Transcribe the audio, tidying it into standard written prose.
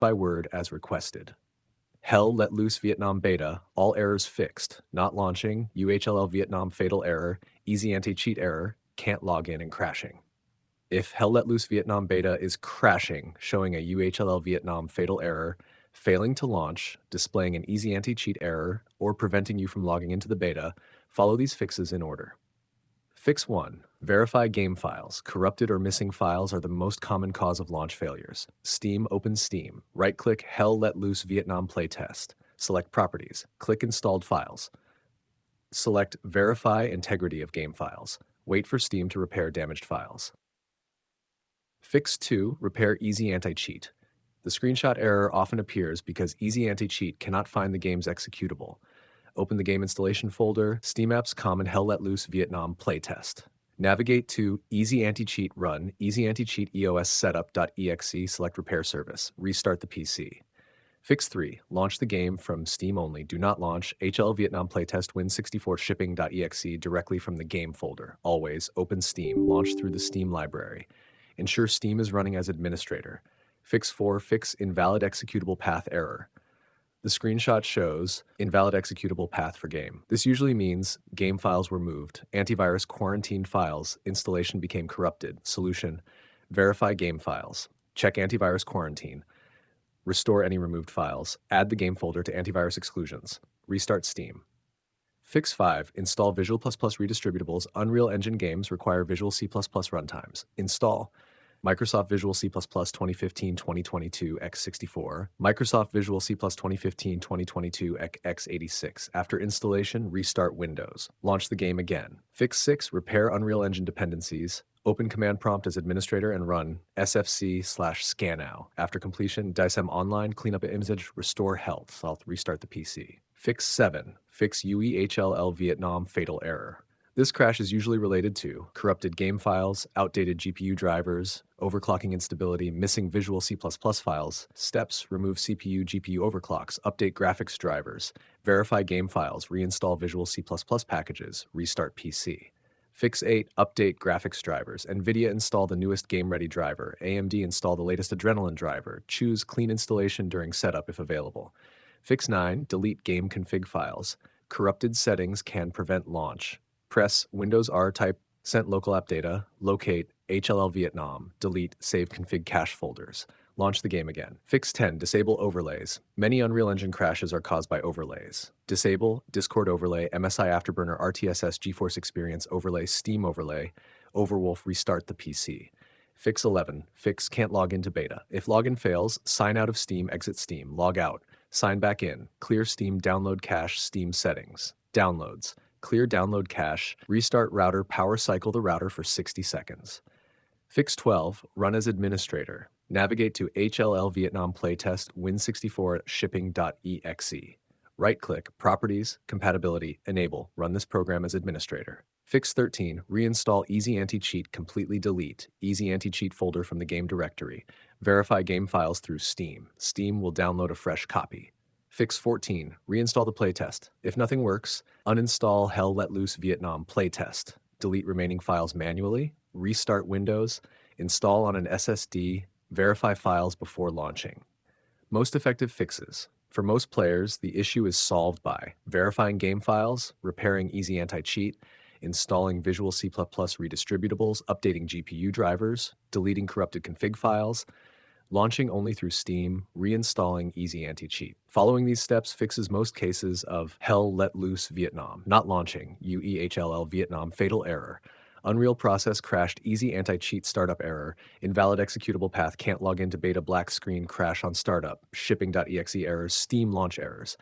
by word as requested. Hell Let Loose Vietnam Beta, all errors fixed, not launching, UEHLLVietnam Fatal Error, Easy Anti-Cheat Error, can't log in and crashing. If Hell Let Loose Vietnam Beta is crashing, showing a UEHLLVietnam Fatal Error, failing to launch, displaying an Easy Anti-Cheat Error, or preventing you from logging into the beta, follow these fixes in order. Fix 1. Verify game files. Corrupted or missing files are the most common cause of launch failures. Steam opens Steam. Right-click Hell Let Loose Vietnam Playtest. Select Properties. Click Installed Files. Select Verify Integrity of Game Files. Wait for Steam to repair damaged files. Fix 2. Repair Easy Anti-Cheat. The screenshot error often appears because Easy Anti-Cheat cannot find the game's executable. Open the game installation folder, Steam Apps Common Hell Let Loose Vietnam Playtest. Navigate to Easy Anti-Cheat Run, Easy Anti-Cheat EOS Setup.exe, select Repair Service. Restart the PC. Fix 3. Launch the game from Steam only. Do not launch HL Vietnam Playtest Win64 Shipping.exe directly from the game folder. Always open Steam. Launch through the Steam library. Ensure Steam is running as administrator. Fix 4. Fix Invalid Executable Path Error. The screenshot shows invalid executable path for game. This usually means game files were moved, antivirus quarantined files, installation became corrupted. Solution: verify game files, check antivirus quarantine, restore any removed files, add the game folder to antivirus exclusions, restart Steam. Fix 5. Install Visual++ redistributables. Unreal Engine games require Visual C++ runtimes. Install Microsoft Visual C++ 2015-2022 x64, Microsoft Visual C++ 2015-2022 x86. After installation, restart Windows. Launch the game again. Fix 6. Repair Unreal Engine dependencies. Open command prompt as administrator and run sfc/scanow. After completion, dicem online, clean up an image, restore health. I'll restart the PC. Fix 7. Fix UEHLLVietnam Fatal Error. This crash is usually related to corrupted game files, outdated GPU drivers, overclocking instability, missing Visual C++ files. Steps: remove CPU, GPU overclocks, update graphics drivers, verify game files, reinstall Visual C++ packages, restart PC. Fix 8. Update graphics drivers. NVIDIA install the newest game-ready driver. AMD install the latest Adrenalin driver. Choose clean installation during setup if available. Fix 9. Delete game config files. Corrupted settings can prevent launch. Press Windows R, type Sent Local App Data, locate HLL Vietnam, delete Save Config Cache folders. Launch the game again. Fix 10. Disable overlays. Many Unreal Engine crashes are caused by overlays. Disable Discord overlay, MSI Afterburner RTSS GeForce Experience overlay, Steam overlay, Overwolf. Restart the PC. Fix 11. Fix can't log into beta. If login fails, sign out of Steam, exit Steam, log out, sign back in, clear Steam, download cache, Steam settings. Downloads. Clear download cache, restart router, power cycle the router for 60 seconds. Fix 12. Run as administrator. Navigate to HLL Vietnam Playtest Win64 Shipping.exe. Right-click, Properties, Compatibility, Enable. Run this program as administrator. Fix 13. Reinstall Easy Anti-Cheat, completely delete Easy Anti-Cheat folder from the game directory. Verify game files through Steam. Steam will download a fresh copy. Fix 14. Reinstall the playtest. If nothing works, uninstall Hell Let Loose Vietnam Playtest. Delete remaining files manually. Restart Windows. Install on an SSD. Verify files before launching. Most effective fixes. For most players, the issue is solved by verifying game files, repairing Easy Anti-Cheat, installing Visual C++ redistributables, updating GPU drivers, deleting corrupted config files, launching only through Steam, reinstalling Easy Anti-Cheat. Following these steps fixes most cases of Hell Let Loose Vietnam, not launching, UEHLLVietnam Fatal Error, Unreal Process crashed, Easy Anti-Cheat startup error, invalid executable path, can't log into beta, black screen, crash on startup, shipping.exe errors, Steam launch errors.